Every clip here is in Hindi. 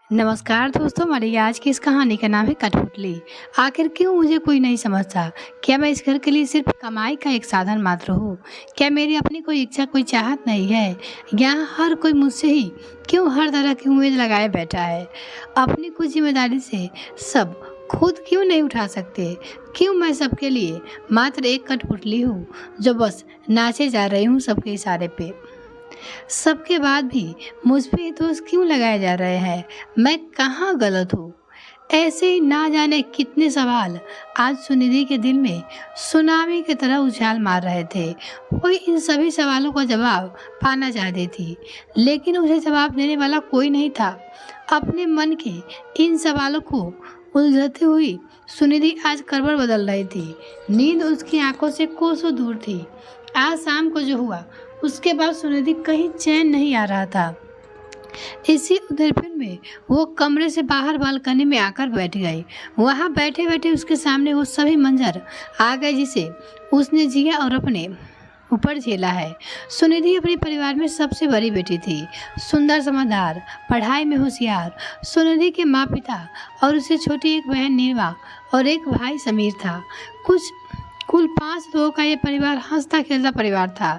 नमस्कार दोस्तों, हमारी आज की इस कहानी का नाम है कठपुतली। आखिर क्यों मुझे कोई नहीं समझता? क्या मैं इस घर के लिए सिर्फ कमाई का एक साधन मात्र हूँ? क्या मेरी अपनी कोई इच्छा, कोई चाहत नहीं है? यहाँ हर कोई मुझसे ही क्यों हर तरह की उम्मीद लगाए बैठा है? अपनी कुछ जिम्मेदारी से सब खुद क्यों नहीं उठा सकते? क्यों मैं सबके लिए मात्र एक कठपुतली हूँ जो बस नाचे जा रही हूँ सबके इशारे पे? सबके बाद भी मुझ पे ही दोष क्यों लगाए जा रहे हैं? मैं कहाँ गलत हूँ? ऐसे ही ना जाने कितने सवाल आज सुनिधि के दिल में सुनामी की तरह उछाल मार रहे थे। वो इन सभी सवालों का जवाब पाना चाहती थी, लेकिन उसे जवाब देने वाला कोई नहीं था। अपने मन के इन सवालों को उलझती हुई सुनिधि आज करवट बदल रही थी। नींद उसकी आंखों से कोसों दूर थी। आज शाम को जो हुआ उसके बाद सुनिधि कहीं चैन नहीं आ रहा था। इसी उधेड़पुन में वो कमरे से बाहर बालकनी में आकर बैठ गई। वहां बैठे बैठे उसके सामने वो सभी मंजर आ गए जिसे उसने जिया और अपने ऊपर झेला है। सुनिधि अपने परिवार में सबसे बड़ी बेटी थी, सुंदर, समझदार, पढ़ाई में होशियार। सुनिधि के माँ पिता और उससे छोटी एक बहन नीरमा और एक भाई समीर था। कुल 5 लोगों का यह परिवार हंसता खेलता परिवार था।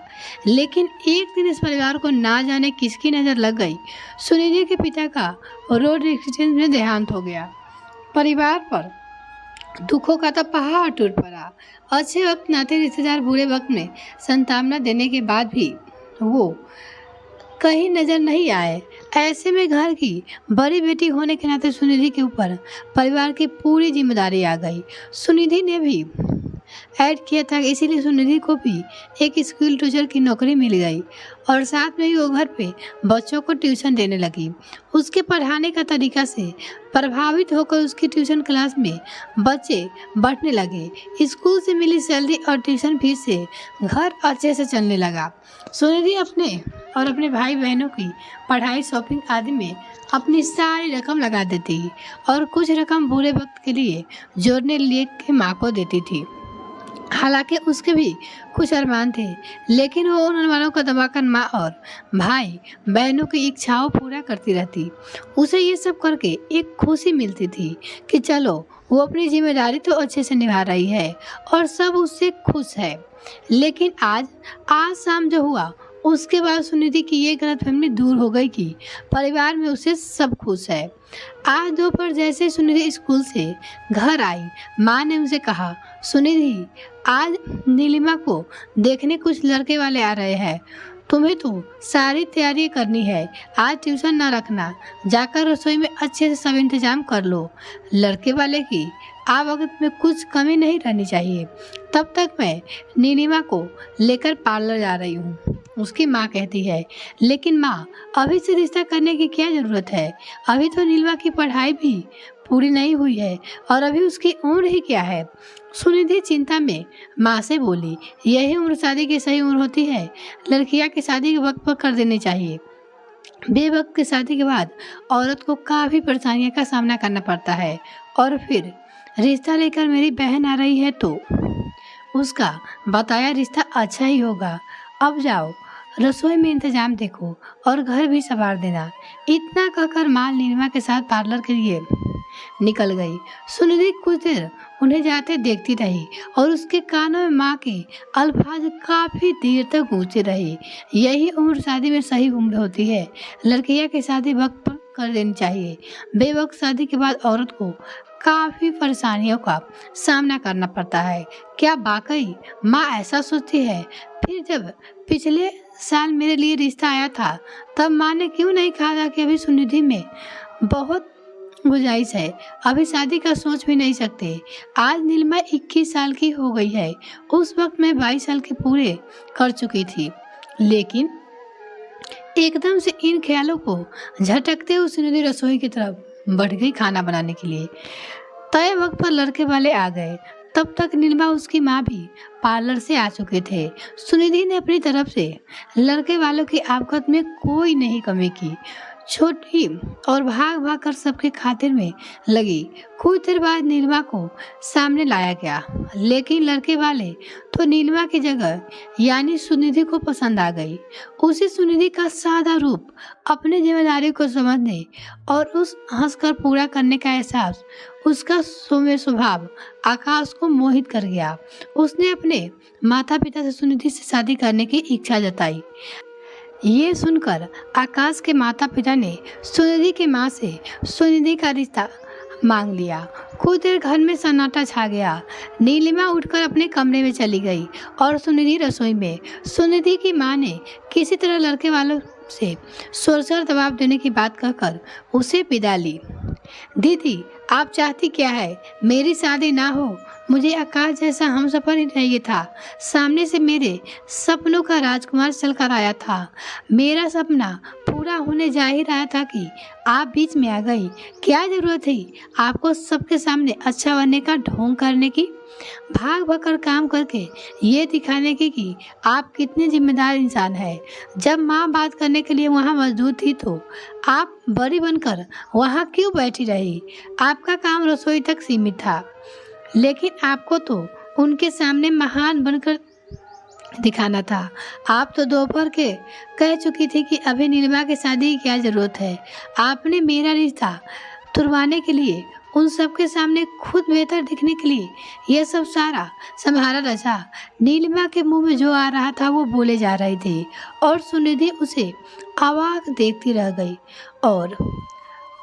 लेकिन एक दिन इस परिवार को ना जाने किसकी नज़र लग गई। सुनिधि के पिता का रोड एक्सीडेंट में देहांत हो गया। परिवार पर दुखों का तो पहाड़ टूट पड़ा। अच्छे वक्त नाते रिश्तेदार बुरे वक्त में सांत्वना देने के बाद भी वो कहीं नजर नहीं आए। ऐसे में घर की बड़ी बेटी होने के नाते सुनिधि के ऊपर परिवार की पूरी जिम्मेदारी आ गई। सुनिधि ने भी ऐड किया था, इसीलिए सुनिधि को भी एक स्कूल टीचर की नौकरी मिल गई और साथ में ही वो घर पे बच्चों को ट्यूशन देने लगी। उसके पढ़ाने का तरीका से प्रभावित होकर उसकी ट्यूशन क्लास में बच्चे बढ़ने लगे। स्कूल से मिली सैलरी और ट्यूशन फीस से घर अच्छे से चलने लगा। सुनिधि अपने और अपने भाई बहनों की पढ़ाई, शॉपिंग आदि में अपनी सारी रकम लगा देती और कुछ रकम बुरे वक्त के लिए जोड़ने लिए के माँ को देती थी। हालांकि उसके भी कुछ अरमान थे, लेकिन वो उन अरमानों को दबाकर माँ और भाई बहनों की इच्छाओं पूरा करती रहती। उसे ये सब करके एक खुशी मिलती थी कि चलो वो अपनी जिम्मेदारी तो अच्छे से निभा रही है और सब उससे खुश है। लेकिन आज शाम जो हुआ उसके बाद सुनिधि की ये गलतफहमी दूर हो गई कि परिवार में उससे सब खुश है। आज दोपहर जैसे सुनिधि स्कूल से घर आई, माँ ने उसे कहा, सुनिधि आज नीलिमा को देखने कुछ लड़के वाले आ रहे हैं, तुम्हें तो सारी तैयारी करनी है। आज ट्यूशन ना रखना, जाकर रसोई में अच्छे से सब इंतजाम कर लो। लड़के वाले की आवक में कुछ कमी नहीं रहनी चाहिए। तब तक मैं नीलिमा को लेकर पार्लर जा रही हूँ, उसकी माँ कहती है। लेकिन माँ, अभी से रिश्ता करने की क्या ज़रूरत है? अभी तो नीलिमा की पढ़ाई भी पूरी नहीं हुई है और अभी उसकी उम्र ही क्या है? सुनिधि चिंता में माँ से बोली, यही उम्र शादी की सही उम्र होती है। लड़कियाँ की शादी के वक्त पर कर देनी चाहिए। बेवक्त की शादी के बाद औरत को काफ़ी परेशानियों का सामना करना पड़ता है। और फिर रिश्ता लेकर मेरी बहन आ रही है तो उसका बताया रिश्ता अच्छा ही होगा। अब जाओ, रसोई में इंतजाम देखो और घर भी संवार देना। इतना कहकर माँ नीलिमा के साथ पार्लर के लिए निकल गई। सुनिधि कुछ देर उन्हें जाते देखती रही और उसके कानों में माँ के अल्फाज काफी देर तक गूंजते रहे। यही उम्र शादी में सही उम्र होती है। लड़कियां की शादी वक्त पर कर देनी चाहिए। बेवक्त शादी के बाद औरत को काफी परेशानियों का सामना करना पड़ता है। क्या वाकई माँ ऐसा सोचती है? फिर जब पिछले साल मेरे लिए रिश्ता आया था तब माँ ने क्यों नहीं कहा था कि अभी सुनिधि में बहुत गुंजाइश है, अभी शादी का सोच भी नहीं सकते। आज नीलिमा 21 साल की हो गई है, उस वक्त मैं 22 साल के पूरे कर चुकी थी। लेकिन एकदम से इन ख्यालों को झटकते हुए सुनिधि रसोई की तरफ बढ़ गई खाना बनाने के लिए। तय वक्त पर लड़के वाले आ गए। तब तक नीलिमा उसकी माँ भी पार्लर से आ चुके थे। सुनिधि ने अपनी तरफ से लड़के वालों की आवकत में कोई नहीं कमी की। छोटी और भाग भाग कर सबके खातिर में लगी। कुछ देर बाद नीलिमा को सामने लाया गया, लेकिन लड़के वाले तो नीलिमा की जगह यानी सुनिधि को पसंद आ गई। उसे सुनिधि का सादा रूप, अपनी जिम्मेदारी को समझने और उस हंसकर पूरा करने का एहसास, उसका सौम्य स्वभाव आकाश को मोहित कर गया। उसने अपने माता पिता से सुनिधि से शादी करने की इच्छा जताई। ये सुनकर आकाश के माता पिता ने सुनिधि की माँ से सुनिधि का रिश्ता मांग लिया। कुछ देर घर में सन्नाटा छा गया। नीलिमा उठकर अपने कमरे में चली गई और सुनिधि रसोई में। सुनिधि की माँ ने किसी तरह लड़के वालों से सोचकर दबाव देने की बात कहकर उसे विदा ली। दीदी, आप चाहती क्या है? मेरी शादी ना हो? मुझे आकाश जैसा हमसफर ही चाहिए था। सामने से मेरे सपनों का राजकुमार चलकर आया था। मेरा सपना पूरा होने जा ही रहा था कि आप बीच में आ गई। क्या जरूरत थी आपको सबके सामने अच्छा बनने का ढोंग करने की, भाग भाग कर काम करके ये दिखाने की कि आप कितने जिम्मेदार इंसान हैं। जब माँ बात करने के लिए वहाँ मौजूद थी तो आप बड़ी बनकर वहाँ क्यों बैठी रही? आपका काम रसोई तक सीमित था, लेकिन आपको तो उनके सामने महान बनकर दिखाना था। आप तो दोपहर के कह चुकी थी कि अभी नीलिमा की शादी की क्या जरूरत है। आपने मेरा रिश्ता तुड़वाने के लिए, उन सबके सामने खुद बेहतर दिखने के लिए यह सब सारा संभाला रचा। नीलिमा के मुंह में जो आ रहा था वो बोले जा रही थी और सुनिधि उसे अवाक देखती रह गई। और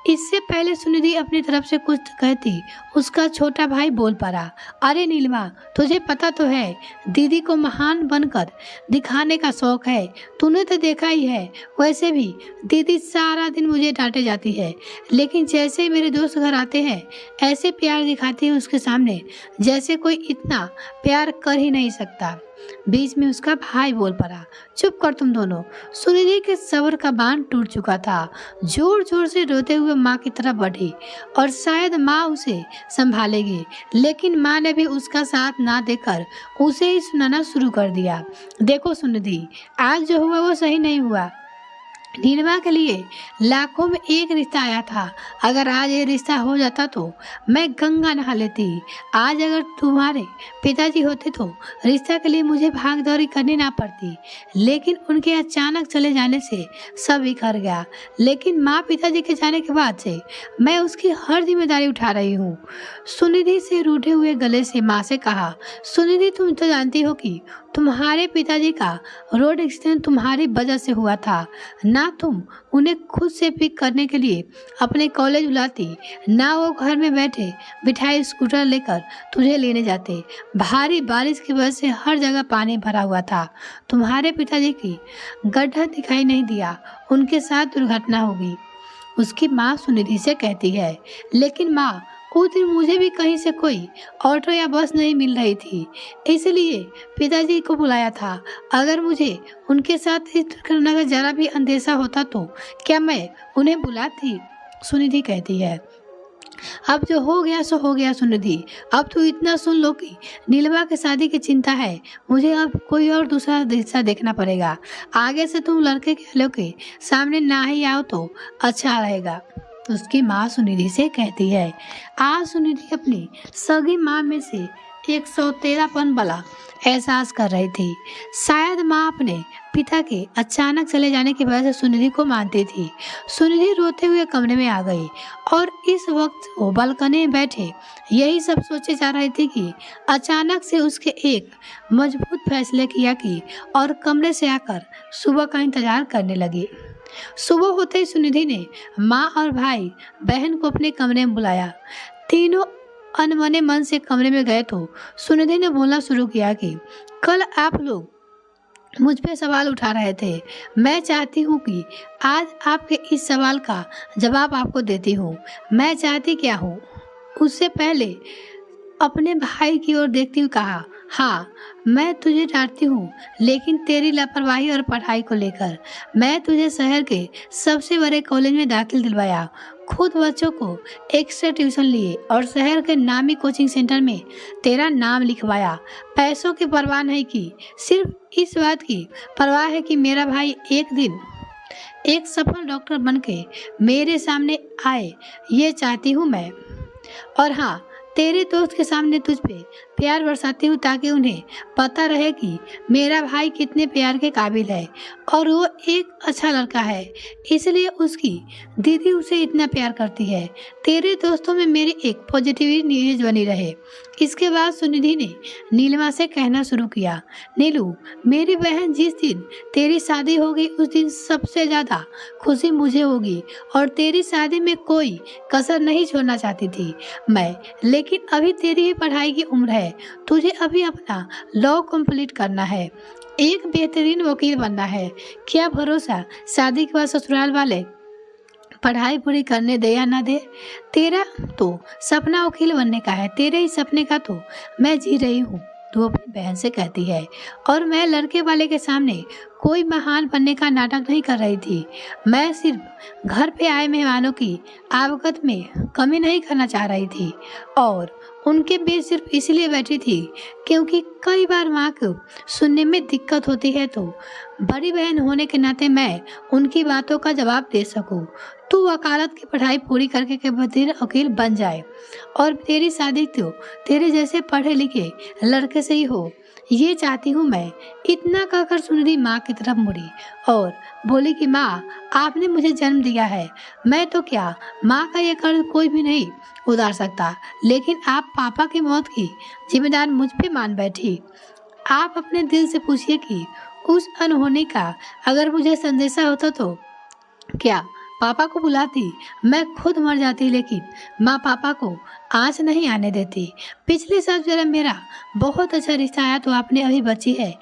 इससे पहले सुनिधि अपनी तरफ से कुछ कहती, उसका छोटा भाई बोल पड़ा, अरे नीलिमा, तुझे पता तो है दीदी को महान बनकर दिखाने का शौक है। तूने तो देखा ही है। वैसे भी दीदी सारा दिन मुझे डांटे जाती है, लेकिन जैसे ही मेरे दोस्त घर आते हैं ऐसे प्यार दिखाती है उसके सामने जैसे कोई इतना प्यार कर ही नहीं सकता। बीच में उसका भाई बोल पड़ा, चुप कर तुम दोनों। सुनिधि के सब्र का बांध टूट चुका था। जोर जोर से रोते हुए माँ की तरफ बढ़ी और शायद माँ उसे संभालेगी, लेकिन माँ ने भी उसका साथ ना देकर उसे ही सुनाना शुरू कर दिया। देखो सुनिधि, आज जो हुआ वो सही नहीं हुआ। नीलिमा के लिए लाखों में एक रिश्ता आया था। अगर आज ये रिश्ता हो जाता तो मैं गंगा नहा लेती। आज अगर तुम्हारे पिताजी होते तो रिश्ता के लिए मुझे भाग दौड़ी करनी ना पड़ती, लेकिन उनके अचानक चले जाने से सब बिखर गया। लेकिन माँ पिताजी के जाने के बाद से मैं उसकी हर जिम्मेदारी उठा रही हूँ। सुनिधि से रूठे हुए गले से माँ से कहा, सुनिधि, तुम तो जानती हो कि तुम्हारे पिताजी का रोड एक्सीडेंट तुम्हारी वजह से हुआ था। ना तुम उन्हें खुद से पिक करने के लिए अपने कॉलेज बुलाती, ना वो घर में बैठे बिठाए स्कूटर लेकर तुझे लेने जाते। भारी बारिश की वजह से हर जगह पानी भरा हुआ था। तुम्हारे पिताजी की गड्ढा दिखाई नहीं दिया, उनके साथ दुर्घटना होगी, उसकी माँ सुनिधि से कहती है। लेकिन माँ, उस दिन मुझे भी कहीं से कोई ऑटो या बस नहीं मिल रही थी, इसलिए पिताजी को बुलाया था। अगर मुझे उनके साथ इस दुर्घटना का जरा भी अंदेशा होता तो क्या मैं उन्हें बुलाती? सुनिधि कहती है, अब जो हो गया सो हो गया सुनिधि। अब तो इतना सुन लो कि नीलिमा की शादी की चिंता है, मुझे अब कोई और दूसरा रिश्ता देखना पड़ेगा। आगे से तुम लड़के के लोग के सामने ना ही आओ तो अच्छा रहेगा। उसकी माँ सुनिधि से कहती है। आज सुनिधि अपनी सगी माँ में से एक 113पन वाला एहसास कर रही थी। शायद माँ अपने पिता के अचानक चले जाने की वजह से सुनिधि को मानती थी। सुनिधि रोते हुए कमरे में आ गई और इस वक्त वो बालकनी में बैठे यही सब सोचे जा रही थी कि अचानक से उसके एक मजबूत फैसले किया कि और कमरे से आकर सुबह का इंतजार करने लगी। सुबह होते ही सुनिधि ने माँ और भाई बहन को अपने कमरे में बुलाया। तीनों अनमने मन से कमरे में गए तो सुनिधि ने बोलना शुरू किया कि कल आप लोग मुझ पे सवाल उठा रहे थे। मैं चाहती हूँ कि आज आपके इस सवाल का जवाब आपको देती हूँ। मैं चाहती क्या हूँ? उससे पहले अपने भाई की ओर देखती हुई कहा, हाँ, मैं तुझे डांटती हूँ, लेकिन तेरी लापरवाही और पढ़ाई को लेकर मैं तुझे शहर के सबसे बड़े कॉलेज में दाखिल दिलवाया, खुद बच्चों को एक्स्ट्रा ट्यूशन लिए और शहर के नामी कोचिंग सेंटर में तेरा नाम लिखवाया। पैसों की परवाह नहीं की, सिर्फ इस बात की परवाह है कि मेरा भाई एक दिन एक सफल डॉक्टर बनके मेरे सामने आए, ये चाहती हूँ मैं। और हाँ, तेरे दोस्त के सामने तुझ पे प्यार बरसाती हूँ ताकि उन्हें पता रहे कि मेरा भाई कितने प्यार के काबिल है और वो एक अच्छा लड़का है, इसलिए उसकी दीदी उसे इतना प्यार करती है। तेरे दोस्तों में मेरी एक पॉजिटिव इमेज बनी रहे। इसके बाद सुनिधि ने नीलिमा से कहना शुरू किया, नीलू, मेरी बहन, जिस दिन तेरी शादी होगी उस दिन सबसे ज़्यादा खुशी मुझे होगी और तेरी शादी में कोई कसर नहीं छोड़ना चाहती थी मैं, लेकिन अभी तेरी भी पढ़ाई की उम्र है, तुझे अभी अपना लॉ कंप्लीट करना है, एक बेहतरीन वकील बनना है। क्या भरोसा शादी के बाद ससुराल वाले पढ़ाई पूरी करने दे या ना दे। तेरा तो सपना वकील बनने का है, तेरे ही सपने का तो मैं जी रही हूँ, तू अपनी बहन से कहती है। और मैं लड़के वाले के सामने कोई महान बनने का नाटक नहीं कर रही थी, मैं सिर्फ घर पे आए मेहमानों की आवकत में कमी नहीं करना चाह रही थी और उनके बीच सिर्फ इसलिए बैठी थी क्योंकि कई बार माँ को सुनने में दिक्कत होती है, तो बड़ी बहन होने के नाते मैं उनकी बातों का जवाब दे सकूं। तू वकालत की पढ़ाई पूरी करके के बदले वकील बन जाए और तेरी शादी तो तेरे जैसे पढ़े लिखे लड़के से ही हो, ये चाहती हूँ मैं। इतना कहकर सुनिधि माँ की तरफ मुड़ी और बोली कि माँ, आपने मुझे जन्म दिया है, मैं तो क्या, माँ का ये कर्ज कोई भी नहीं उतार सकता, लेकिन आप पापा की मौत की जिम्मेदार मुझ पे मान बैठी। आप अपने दिल से पूछिए कि उस अनहोनी का अगर मुझे संदेशा होता तो क्या पापा को बुलाती, मैं खुद मर जाती, लेकिन माँ पापा को आँच नहीं आने देती। पिछले साल जरा मेरा बहुत अच्छा रिश्ता आया तो आपने अभी बची है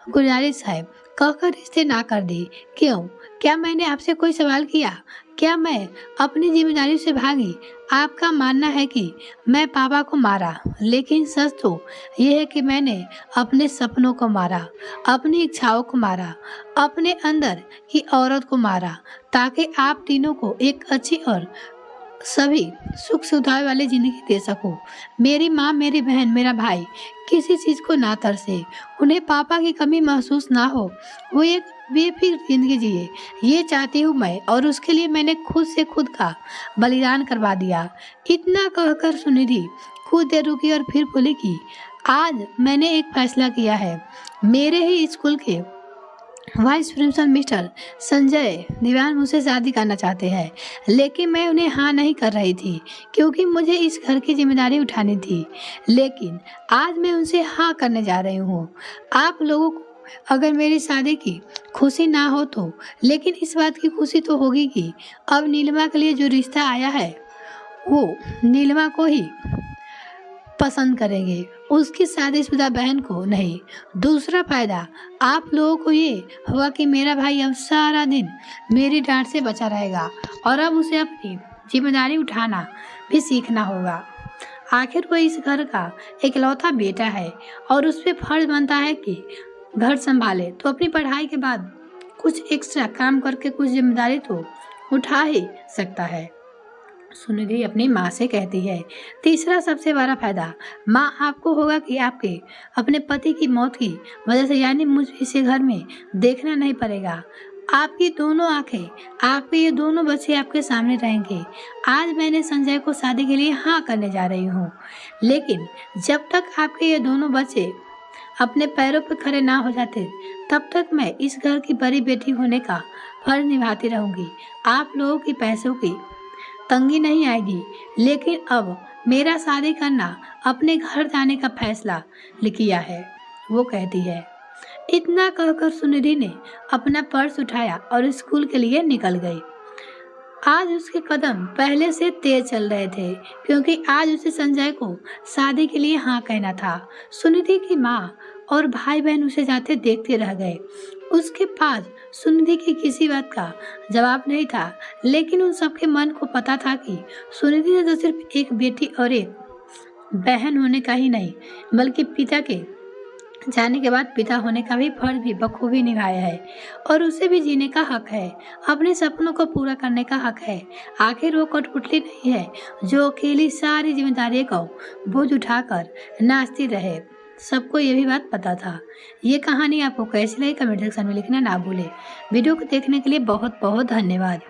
गुजारिश है कहकर रिश्ते ना कर दी। क्यों, क्या मैंने आपसे कोई सवाल किया? क्या मैं अपनी जिम्मेदारी से भागी? आपका मानना है कि मैं पापा को मारा, लेकिन सच तो यह है कि मैंने अपने सपनों को मारा, अपनी इच्छाओं को मारा, अपने अंदर की औरत को मारा, ताकि आप तीनों को एक अच्छी और सभी सुख सुविधाएं वाली जिंदगी दे सकूं। मेरी माँ, मेरी बहन, मेरा भाई किसी चीज को ना तरसे, उन्हें पापा की कमी महसूस ना हो, वो एक बेफिक्र जिंदगी जिए, ये चाहती हूँ मैं, और उसके लिए मैंने खुद से खुद का बलिदान करवा दिया। इतना कहकर सुनिधि कुछ देर रुकी और फिर बोली कि आज मैंने एक फैसला किया है, मेरे ही स्कूल के वाइस प्रिंसिपल मिस्टर संजय दीवान मुझसे शादी करना चाहते हैं, लेकिन मैं उन्हें हाँ नहीं कर रही थी क्योंकि मुझे इस घर की जिम्मेदारी उठानी थी, लेकिन आज मैं उनसे हाँ करने जा रही हूँ। आप लोगों को अगर मेरी शादी की खुशी ना हो तो, लेकिन इस बात की खुशी तो होगी कि अब नीलिमा के लिए जो रिश्ता आया है वो नीलिमा को ही पसंद करेंगे, उसकी शादीशुदा बहन को नहीं। दूसरा फायदा आप लोगों को ये होगा कि मेरा भाई अब सारा दिन मेरी डांट से बचा रहेगा और अब उसे अपनी जिम्मेदारी उठाना भी सीखना होगा। आखिर वो इस घर का इकलौता बेटा है और उस पर फर्ज बनता है कि घर संभाले, तो अपनी पढ़ाई के बाद कुछ एक्स्ट्रा काम करके कुछ जिम्मेदारी तो उठा ही सकता है। सुनिधि अपनी माँ से कहती है, तीसरा सबसे बड़ा फायदा माँ आपको होगा कि आपके अपने पति की मौत की वजह से, यानी मुझ इसे घर में देखना नहीं पड़ेगा। आपकी दोनों आंखें, आपके ये दोनों बच्चे आपके सामने रहेंगे। आज मैंने संजय को शादी के लिए हाँ करने जा रही हूँ, लेकिन जब तक आपके ये दोनों बच्चे अपने पैरों पर खड़े ना हो जाते, तब तक मैं इस घर की बड़ी बेटी होने का फर्ज निभाती रहूंगी। आप लोगों की पैसों की तंगी नहीं आएगी, लेकिन अब मेरा शादी करना, अपने घर जाने का फैसला किया है, वो कहती है। इतना कहकर सुनिधि ने अपना पर्स उठाया और स्कूल के लिए निकल गई। आज उसके कदम पहले से तेज चल रहे थे क्योंकि आज उसे संजय को शादी के लिए हाँ कहना था। सुनिधि की माँ और भाई बहन उसे जाते देखते रह गए। उसके पास सुनिधि की किसी बात का जवाब नहीं था, लेकिन उन सबके मन को पता था कि सुनिधि ने तो सिर्फ एक बेटी और एक बहन होने का ही नहीं, बल्कि पिता के जाने के बाद पिता होने का भी फर्ज भी बखूबी निभाया है और उसे भी जीने का हक है, अपने सपनों को पूरा करने का हक है। आखिर वो कठपुतली नहीं है जो अकेली सारी जिम्मेदारियों को बोझ उठाकर नाचती रहे। सबको ये भी बात पता था। ये कहानी आपको कैसी लगी कमेंट सेक्शन में लिखना ना भूलें। वीडियो को देखने के लिए बहुत बहुत धन्यवाद।